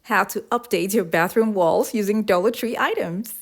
How to update your bathroom walls using Dollar Tree items.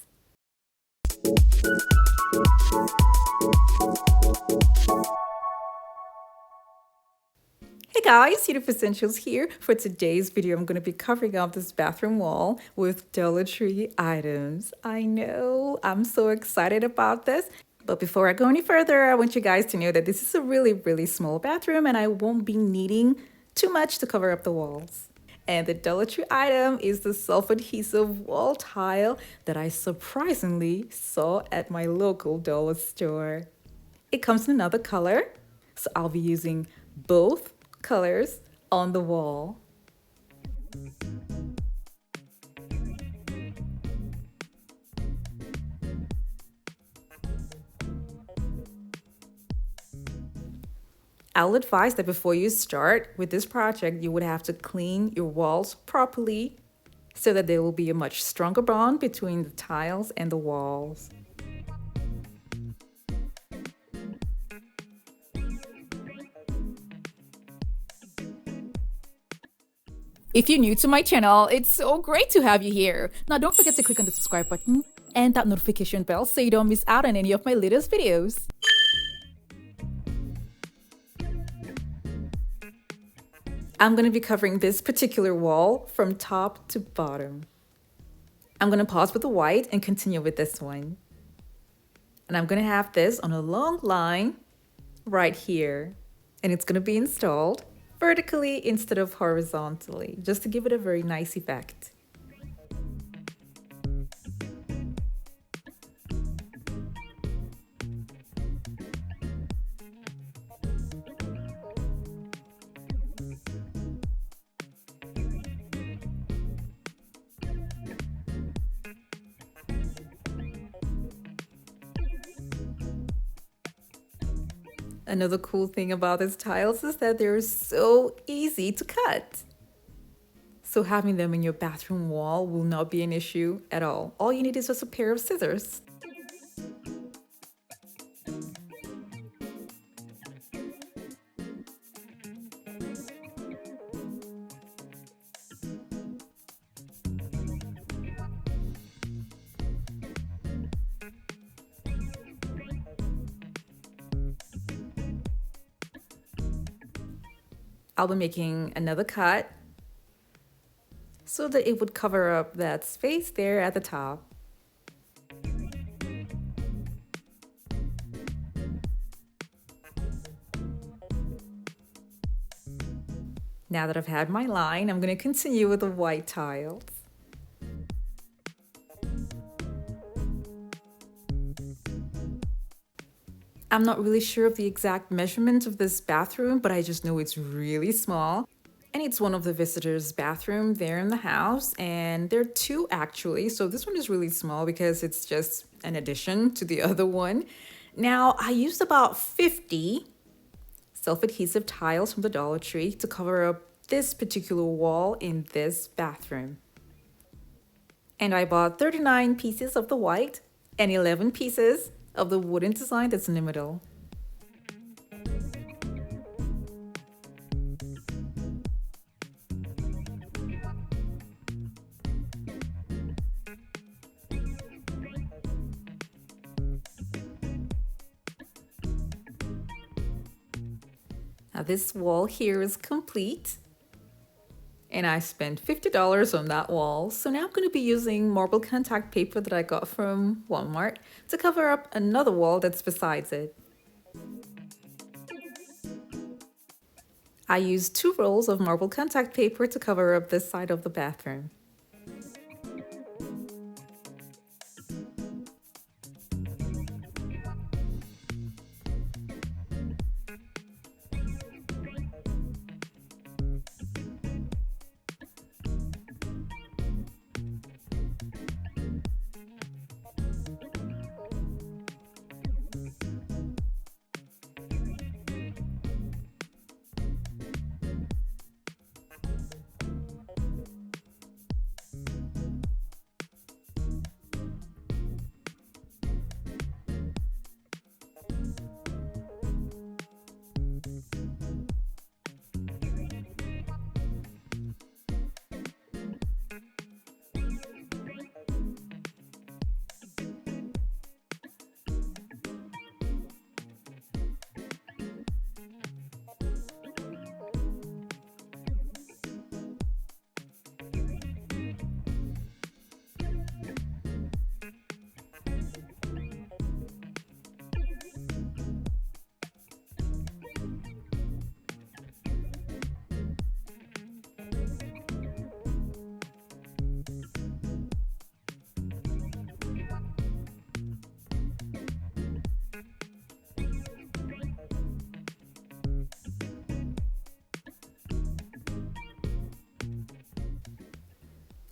Hey guys, Yoduvh Essentials here. For today's video, I'm going to be covering up this bathroom wall with Dollar Tree items. I know, I'm so excited about this. But before I go any further, I want you guys to know that this is a really small bathroom and I won't be needing too much to cover up the walls. And the Dollar Tree item is the self-adhesive wall tile that I surprisingly saw at my local dollar store. It comes in another color, so I'll be using both colors on the wall. I'll advise that before you start with this project, you would have to clean your walls properly so that there will be a much stronger bond between the tiles and the walls. If you're new to my channel, it's so great to have you here. Now don't forget to click on the subscribe button and that notification bell so you don't miss out on any of my latest videos. I'm going to be covering this particular wall from top to bottom. I'm going to pause with the white and continue with this one. And I'm going to have this on a long line right here. And it's going to be installed vertically instead of horizontally, just to give it a very nice effect. Another cool thing about these tiles is that they're so easy to cut. So having them in your bathroom wall will not be an issue at all. All you need is just a pair of scissors. I'll be making another cut so that it would cover up that space there at the top. Now that I've had my line, I'm going to continue with the white tiles. I'm not really sure of the exact measurement of this bathroom, but I just know it's really small. And it's one of the visitors' bathroom there in the house. And there are two actually. So this one is really small because it's just an addition to the other one. Now, I used about 50 self-adhesive tiles from the Dollar Tree to cover up this particular wall in this bathroom. And I bought 39 pieces of the white and 11 pieces of the wooden design that's in the middle. Now this wall here is complete. And I spent $50 on that wall. So now I'm going to be using marble contact paper that I got from Walmart to cover up another wall that's besides it. I used 2 rolls of marble contact paper to cover up this side of the bathroom.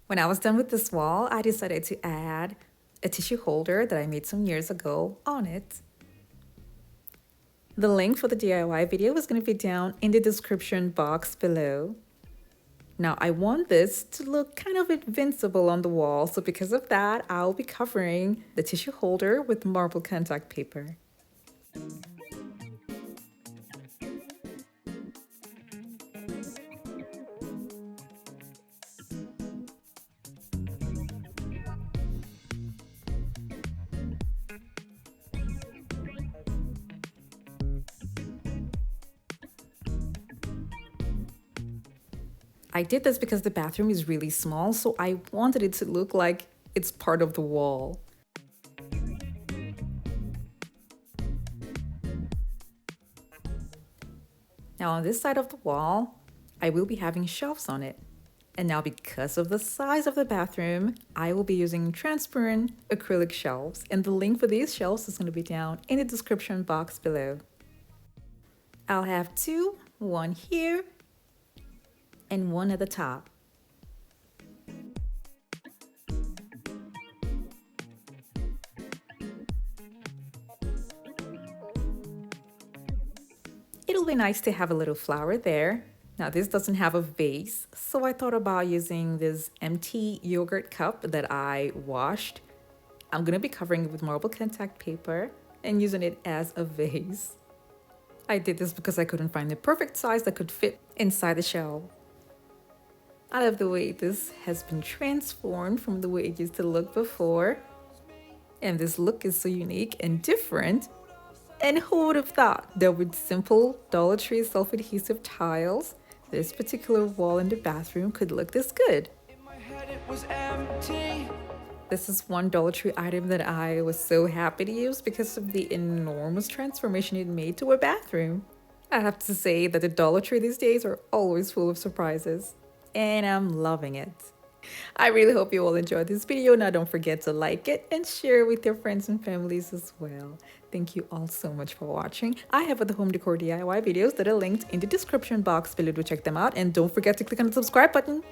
When I was done with this wall, I decided to add a tissue holder that I made some years ago on it. The link for the DIY video is going to be down in the description box below. Now I want this to look kind of invincible on the wall, so because of that, I'll be covering the tissue holder with marble contact paper. I did this because the bathroom is really small, so I wanted it to look like it's part of the wall. Now on this side of the wall, I will be having shelves on it. And now because of the size of the bathroom, I will be using transparent acrylic shelves. And the link for these shelves is going to be down in the description box below. I'll have two, one here and one at the top. It'll be nice to have a little flower there. Now this doesn't have a vase, so I thought about using this empty yogurt cup that I washed. I'm gonna be covering it with marble contact paper and using it as a vase. I did this because I couldn't find the perfect size that could fit inside the shell. I love the way this has been transformed from the way it used to look before. And this look is so unique and different. And who would have thought that with simple Dollar Tree self-adhesive tiles, this particular wall in the bathroom could look this good? This is one Dollar Tree item that I was so happy to use because of the enormous transformation it made to a bathroom. I have to say that the Dollar Tree these days are always full of surprises. And I'm loving it. I really hope you all enjoyed this video. Now don't forget to like it and share it with your friends and families as well. Thank you all so much for watching. I have other home decor DIY videos that are linked in the description box below to check them out. And don't forget to click on the subscribe button.